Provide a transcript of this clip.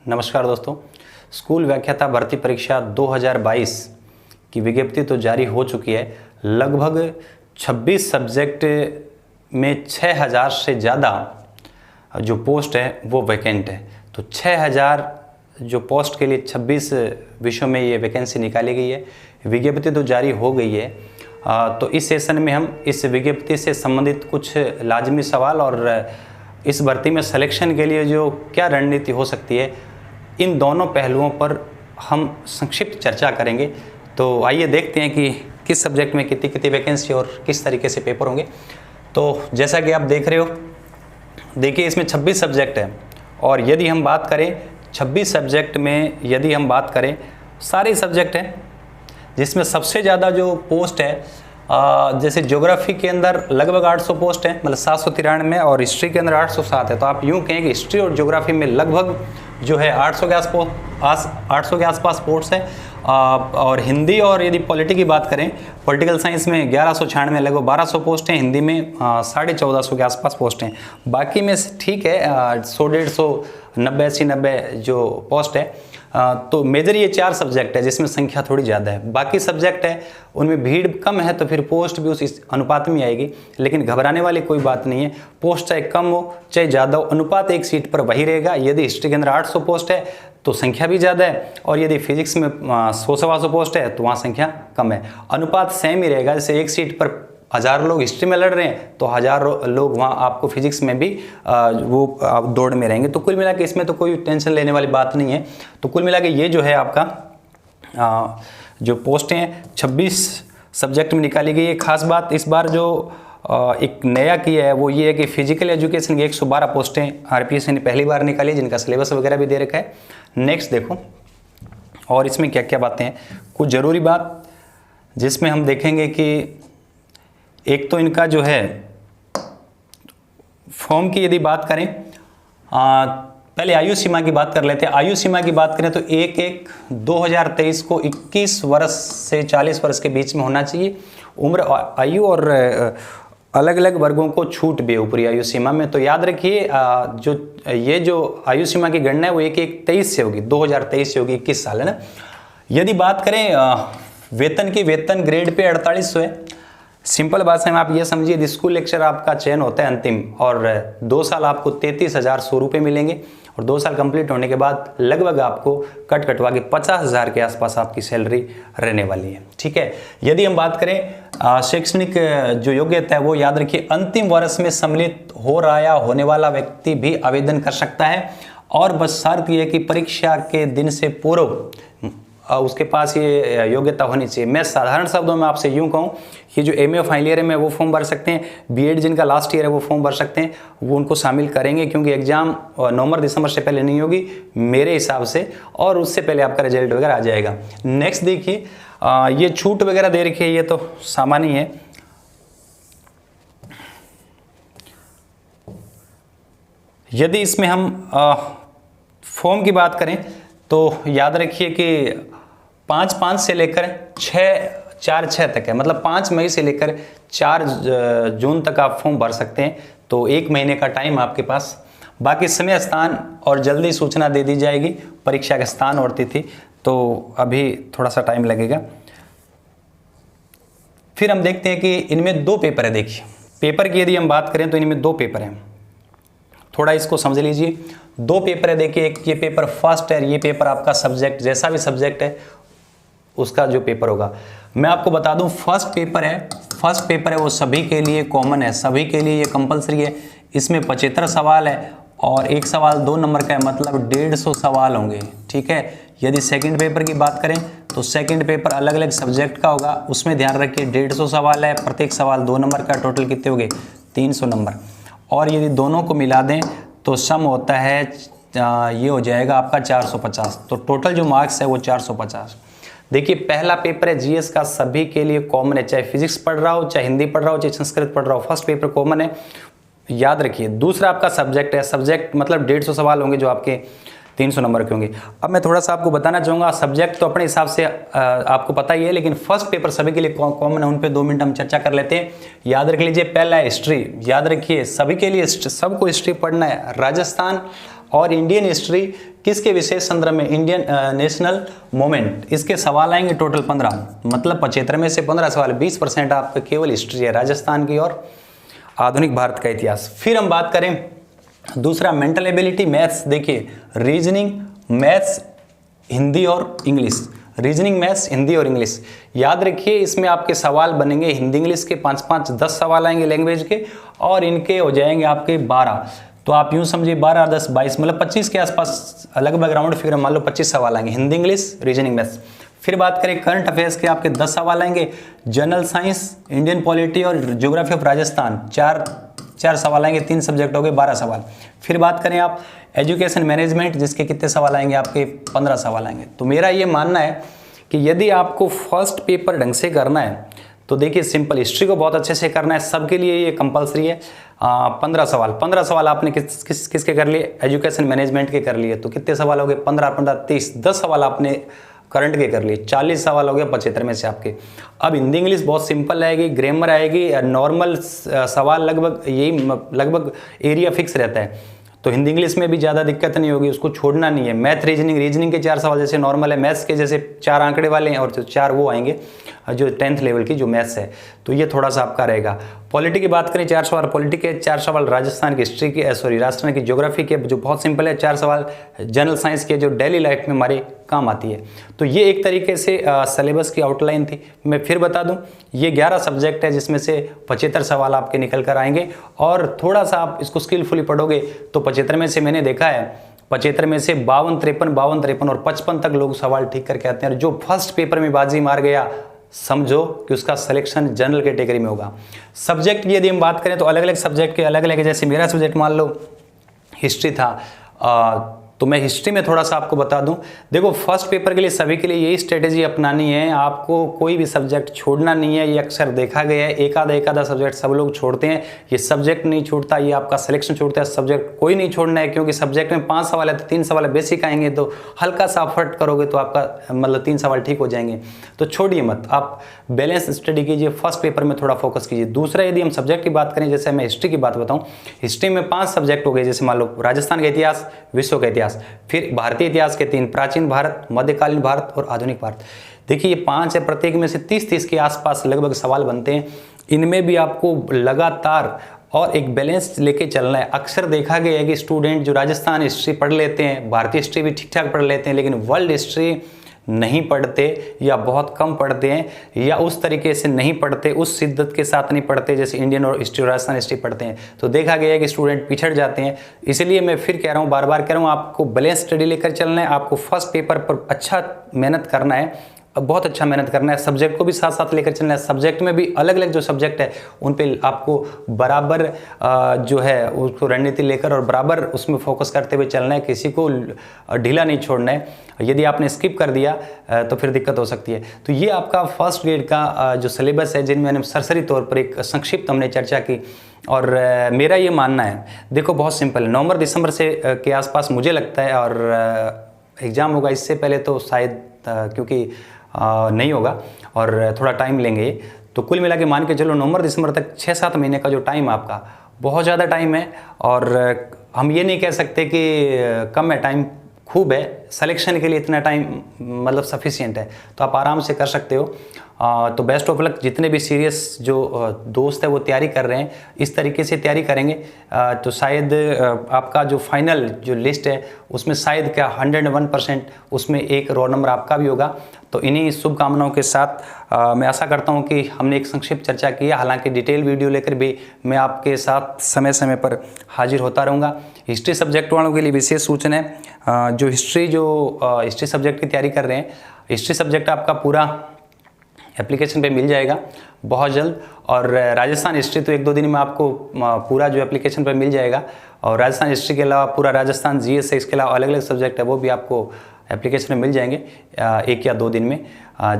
नमस्कार दोस्तों। स्कूल व्याख्याता भर्ती परीक्षा 2022 की विज्ञप्ति तो जारी हो चुकी है। लगभग 26 सब्जेक्ट में 6000 से ज़्यादा जो पोस्ट है वो वैकेंट है। तो 6000 जो पोस्ट के लिए 26 विषयों में ये वैकेंसी निकाली गई है। विज्ञप्ति तो जारी हो गई है। तो इस सेशन में हम इस विज्ञप्ति से संबंधित कुछ लाजमी सवाल और इस भर्ती में सिलेक्शन के लिए जो क्या रणनीति हो सकती है, इन दोनों पहलुओं पर हम संक्षिप्त चर्चा करेंगे। तो आइए देखते हैं कि किस सब्जेक्ट में कितनी कितनी वैकेंसी और किस तरीके से पेपर होंगे। तो जैसा कि आप देख रहे हो, देखिए इसमें 26 सब्जेक्ट है और यदि हम बात करें 26 सब्जेक्ट में, यदि हम बात करें सारे सब्जेक्ट हैं जिसमें सबसे ज़्यादा जो पोस्ट है जैसे ज्योग्राफी के अंदर लगभग 800 पोस्ट है, मतलब 793, और हिस्ट्री के अंदर 807 है। तो आप यूँ कहें कि हिस्ट्री और ज्योग्राफी में लगभग जो है 800 के आसपास पोस्ट है। और हिंदी और यदि पॉलिटी की बात करें, पॉलिटिकल साइंस में 1196, लगभग 1200 पोस्ट हैं। हिंदी में 1450 के आसपास पोस्ट हैं। बाकी में ठीक है 100-150, 90-80-90 जो पोस्ट है। तो मेजर ये 4 सब्जेक्ट है जिसमें संख्या थोड़ी ज़्यादा है। बाकी सब्जेक्ट है उनमें भीड़ कम है तो फिर पोस्ट भी उस अनुपात में आएगी। लेकिन घबराने वाली कोई बात नहीं है। पोस्ट चाहे कम हो चाहे ज़्यादा हो, अनुपात एक सीट पर वही रहेगा। यदि हिस्ट्री के अंदर 800 पोस्ट है तो संख्या भी ज़्यादा है, और यदि फिजिक्स में 100-125 पोस्ट है तो वहाँ संख्या कम है। अनुपात सेम ही रहेगा। जैसे एक सीट पर 1000 लोग हिस्ट्री में लड़ रहे हैं तो 1000 लोग वहाँ आपको फिजिक्स में भी वो दौड़ में रहेंगे। तो कुल मिला के इसमें तो कोई टेंशन लेने वाली बात नहीं है। तो कुल मिला के ये जो है आपका जो पोस्टें हैं 26 सब्जेक्ट में निकाली गई है। खास बात इस बार जो एक नया किया है वो ये है कि फिजिकल एजुकेशन की 112 पोस्टें आरपीएस ने पहली बार निकाली, जिनका सिलेबस वगैरह भी दे रखा है। नेक्स्ट देखो, और इसमें क्या क्या बातें हैं। कुछ ज़रूरी बात जिसमें हम देखेंगे कि एक तो इनका जो है फॉर्म की यदि बात करें, पहले आयु सीमा की बात कर लेते हैं। आयु सीमा की बात करें तो 1/1/2023 को 21 वर्ष से 40 वर्ष के बीच में होना चाहिए उम्र आयु, और अलग अलग वर्गों को छूट भी है ऊपरी आयु सीमा में। तो याद रखिए जो आयु सीमा की गणना है वो 1/1/23 से होगी, 2023 से होगी, 21 साल है ना। यदि बात करें वेतन की, वेतन ग्रेड पे 4800 है। सिंपल भाषा में आप ये समझिए, यदि स्कूल लेक्चर आपका चयन होता है अंतिम, और 2 साल आपको 33,100 रुपये मिलेंगे, और 2 साल कंप्लीट होने के बाद लगभग आपको कटवा के 50,000 के आसपास आपकी सैलरी रहने वाली है। ठीक है। यदि हम बात करें शैक्षणिक जो योग्यता है वो याद रखिए, अंतिम वर्ष में सम्मिलित हो रहा या होने वाला व्यक्ति भी आवेदन कर सकता है, और बस शर्त यह है कि परीक्षा के दिन से पूर्व उसके पास ये योग्यता होनी चाहिए। मैं साधारण शब्दों में आपसे यूँ कहूँ कि जो एमए फाइनल ईयर में वो फॉर्म भर सकते हैं, बीएड जिनका लास्ट ईयर है वो फॉर्म भर सकते हैं, वो उनको शामिल करेंगे, क्योंकि एग्जाम नवंबर-दिसंबर से पहले नहीं होगी मेरे हिसाब से, और उससे पहले आपका रिजल्ट वगैरह आ जाएगा। नेक्स्ट देखिए, ये छूट वगैरह दे रखी है, ये तो सामान्य है। यदि इसमें हम फॉर्म की बात करें तो याद रखिए कि 5/5 से लेकर 4/6 तक है, मतलब 5 मई से लेकर 4 जून तक आप फॉर्म भर सकते हैं। तो 1 महीने का टाइम आपके पास। बाकी समय, स्थान और जल्दी सूचना दे दी जाएगी, परीक्षा का स्थान और तिथि। तो अभी थोड़ा सा टाइम लगेगा। फिर हम देखते हैं कि इनमें 2 पेपर है। देखिए पेपर की यदि हम बात करें तो इनमें 2 पेपर हैं, थोड़ा इसको समझ लीजिए। 2 पेपर है। देखिए एक ये पेपर फर्स्ट है, ये पेपर आपका सब्जेक्ट जैसा भी सब्जेक्ट है उसका जो पेपर होगा। मैं आपको बता दूं, फर्स्ट पेपर है वो सभी के लिए कॉमन है, सभी के लिए ये कंपलसरी है। इसमें 75 सवाल है और एक सवाल 2 नंबर का है, मतलब 150 सवाल होंगे। ठीक है। यदि सेकंड पेपर की बात करें तो सेकंड पेपर अलग अलग सब्जेक्ट का होगा, उसमें ध्यान रखिए 150 सवाल है, प्रत्येक सवाल 2 नंबर का, टोटल कितने हो गए 300 नंबर। और यदि दोनों को मिला दें तो सम होता है ये हो जाएगा आपका 450। तो टोटल जो मार्क्स है वो 450। देखिए पहला पेपर है जीएस का, सभी के लिए कॉमन है, चाहे फिजिक्स पढ़ रहा हो, चाहे हिंदी पढ़ रहा हो, चाहे संस्कृत पढ़ रहा हो, फर्स्ट पेपर कॉमन है, याद रखिए। दूसरा आपका सब्जेक्ट है, सब्जेक्ट मतलब 150 सवाल होंगे जो आपके 300 नंबर के होंगे। अब मैं थोड़ा सा आपको बताना चाहूँगा, सब्जेक्ट तो अपने हिसाब से आपको पता ही है, लेकिन फर्स्ट पेपर सभी के लिए कॉमन है, उन पे 2 मिनट हम चर्चा कर लेते हैं। याद रख लीजिए, पहला है हिस्ट्री। याद रखिए सभी के लिए सबको हिस्ट्री पढ़ना है। राजस्थान और इंडियन हिस्ट्री किसके विशेष संदर्भ में, इंडियन नेशनल मूवमेंट, इसके सवाल आएंगे टोटल 15, मतलब 75 में से 15 सवाल, 20% आपका केवल हिस्ट्री है, राजस्थान की और आधुनिक भारत का इतिहास। फिर हम बात करें दूसरा मेंटल एबिलिटी, मैथ्स। देखिए रीजनिंग, मैथ्स, हिंदी और इंग्लिश, रीजनिंग, मैथ्स, हिंदी और इंग्लिश। याद रखिए इसमें आपके सवाल बनेंगे हिंदी इंग्लिश के 5-5, 10 सवाल आएंगे लैंग्वेज के, और इनके हो जाएंगे आपके 12। तो आप यूं समझिए 12, 10, 22, मतलब 25 के आसपास लगभग राउंड फिगर मान लो 25 सवाल आएंगे, हिंदी इंग्लिश, रीजनिंग, मैथ्स। फिर बात करें करंट अफेयर्स के आपके 10 सवाल आएंगे, जनरल साइंस, इंडियन पॉलिटी और ज्योग्राफी ऑफ राजस्थान, चार सवाल आएंगे, 3 सब्जेक्ट हो गए, 12 सवाल। फिर बात करें आप एजुकेशन मैनेजमेंट, जिसके कितने सवाल आएंगे आपके 15 सवाल आएंगे। तो मेरा ये मानना है कि यदि आपको फर्स्ट पेपर ढंग से करना है तो देखिए सिंपल, हिस्ट्री को बहुत अच्छे से करना है, सबके लिए ये कंपलसरी है। 15 सवाल आपने किसके कर लिए, एजुकेशन मैनेजमेंट के कर लिए, तो कितने सवाल हो गए, 15, 30, 10 सवाल आपने करंट के कर लिए, 40 सवाल हो गए 75 में से आपके। अब हिंदी इंग्लिश बहुत सिंपल आएगी, ग्रामर आएगी, नॉर्मल सवाल लगभग एरिया फिक्स रहता है, तो हिंदी इंग्लिश में भी ज़्यादा दिक्कत नहीं होगी, उसको छोड़ना नहीं है। मैथ, रीजनिंग के 4 सवाल जैसे नॉर्मल है, मैथ्स के जैसे 4 आंकड़े वाले हैं और जो 4 वो आएंगे जो 10th लेवल की जो मैथ्स है, तो ये थोड़ा सा आपका रहेगा। पॉलिटी की बात करें 4 सवाल पॉलिटी के, 4 सवाल राजस्थान की हिस्ट्री के, राजस्थान की ज्योग्राफी के जो बहुत सिंपल है, 4 सवाल जनरल साइंस के जो डेली लाइफ में हमारे काम आती है। तो ये एक तरीके से सिलेबस की आउटलाइन थी। मैं फिर बता दूं, ये 11 सब्जेक्ट है जिसमें से 75 सवाल आपके निकल कर आएंगे, और थोड़ा सा आप इसको स्किलफुली पढ़ोगे तो 75 में से मैंने देखा है 75 में से 52, 53 और 55 तक लोग सवाल ठीक करके आते हैं, और जो फर्स्ट पेपर में बाजी मार गया समझो कि उसका सिलेक्शन जनरल कैटेगरी में होगा। सब्जेक्ट की यदि हम बात करें तो अलग अलग सब्जेक्ट के अलग अलग, जैसे मेरा सब्जेक्ट मान लो हिस्ट्री था, तो मैं हिस्ट्री में थोड़ा सा आपको बता दूं। देखो फर्स्ट पेपर के लिए सभी के लिए यही स्ट्रेटेजी अपनानी है, आपको कोई भी सब्जेक्ट छोड़ना नहीं है। ये अक्सर देखा गया है, एक आधा सब्जेक्ट सब लोग छोड़ते हैं, ये सब्जेक्ट नहीं छूटता, ये आपका सिलेक्शन छूटता है। सब्जेक्ट कोई नहीं छोड़ना है, क्योंकि सब्जेक्ट में 5 सवाल है तो 3 सवाल बेसिक आएंगे, तो हल्का सा एफर्ट करोगे तो आपका मतलब 3 सवाल ठीक हो जाएंगे। तो छोड़िए मत, आप बैलेंस स्टडी कीजिए, फर्स्ट पेपर में थोड़ा फोकस कीजिए। दूसरा यदि हम सब्जेक्ट की बात करें, जैसे मैं हिस्ट्री की बात बताऊँ, हिस्ट्री में 5 सब्जेक्ट हो गए, जैसे मान लो राजस्थान का इतिहास, विश्व का इतिहास, फिर भारतीय इतिहास के 3, प्राचीन भारत, मध्यकालीन भारत और आधुनिक भारत। देखिए ये 5 है, प्रत्येक में से 30-30 के आसपास लगभग सवाल बनते हैं। इनमें भी आपको लगातार और एक बैलेंस लेके चलना है। अक्सर देखा गया है कि स्टूडेंट जो राजस्थान हिस्ट्री पढ़ लेते हैं, भारतीय हिस्ट्री भी ठीक ठाक पढ़ लेते हैं, लेकिन वर्ल्ड हिस्ट्री नहीं पढ़ते या बहुत कम पढ़ते हैं, या उस तरीके से नहीं पढ़ते, उस शिद्दत के साथ नहीं पढ़ते जैसे इंडियन और हिस्ट्री, राजस्थान हिस्ट्री पढ़ते हैं। तो देखा गया है कि स्टूडेंट पिछड़ जाते हैं। इसलिए मैं फिर कह रहा हूँ, बार बार कह रहा हूँ, आपको बैलेंस स्टडी लेकर चलना है। आपको फर्स्ट पेपर पर अच्छा मेहनत करना है, बहुत अच्छा मेहनत करना है। सब्जेक्ट को भी साथ साथ लेकर चलना है। सब्जेक्ट में भी अलग अलग जो सब्जेक्ट है उन पे आपको बराबर जो है उसको रणनीति लेकर और बराबर उसमें फोकस करते हुए चलना है। किसी को ढीला नहीं छोड़ना है। यदि आपने स्किप कर दिया तो फिर दिक्कत हो सकती है। तो ये आपका फर्स्ट ग्रेड का जो सिलेबस है, जिनमें मैंने सरसरी तौर पर एक संक्षिप्त हमने चर्चा की। और मेरा ये मानना है, देखो बहुत सिंपल है, नवंबर दिसंबर से के आसपास मुझे लगता है, और एग्ज़ाम होगा इससे पहले तो शायद क्योंकि नहीं होगा और थोड़ा टाइम लेंगे। तो कुल मिला के मान के चलो नवंबर दिसंबर तक 6-7 महीने का जो टाइम आपका, बहुत ज़्यादा टाइम है। और हम ये नहीं कह सकते कि कम है, टाइम खूब है। सिलेक्शन के लिए इतना टाइम मतलब सफिशिएंट है, तो आप आराम से कर सकते हो। तो बेस्ट ऑफ लक। जितने भी सीरियस जो दोस्त है वो तैयारी कर रहे हैं, इस तरीके से तैयारी करेंगे तो शायद आपका जो फाइनल जो लिस्ट है उसमें शायद क्या 101% उसमें एक रोल नंबर आपका भी होगा। तो इन्हीं शुभकामनाओं के साथ मैं आशा करता हूं कि हमने एक संक्षिप्त चर्चा की है। हालांकि डिटेल वीडियो लेकर भी मैं आपके साथ समय समय पर हाजिर होता रहूँगा। हिस्ट्री सब्जेक्ट वालों के लिए विशेष सूचना है, जो हिस्ट्री सब्जेक्ट की तैयारी कर रहे हैं, हिस्ट्री सब्जेक्ट आपका पूरा एप्लीकेशन पे मिल जाएगा बहुत जल्द। और राजस्थान हिस्ट्री तो 1-2 दिन में आपको पूरा जो एप्लीकेशन पे मिल जाएगा। और राजस्थान हिस्ट्री के अलावा पूरा राजस्थान जीएस है, इसके अलावा अलग अलग सब्जेक्ट है वो भी आपको एप्लीकेशन में मिल जाएंगे 1 या 2 दिन में। जिस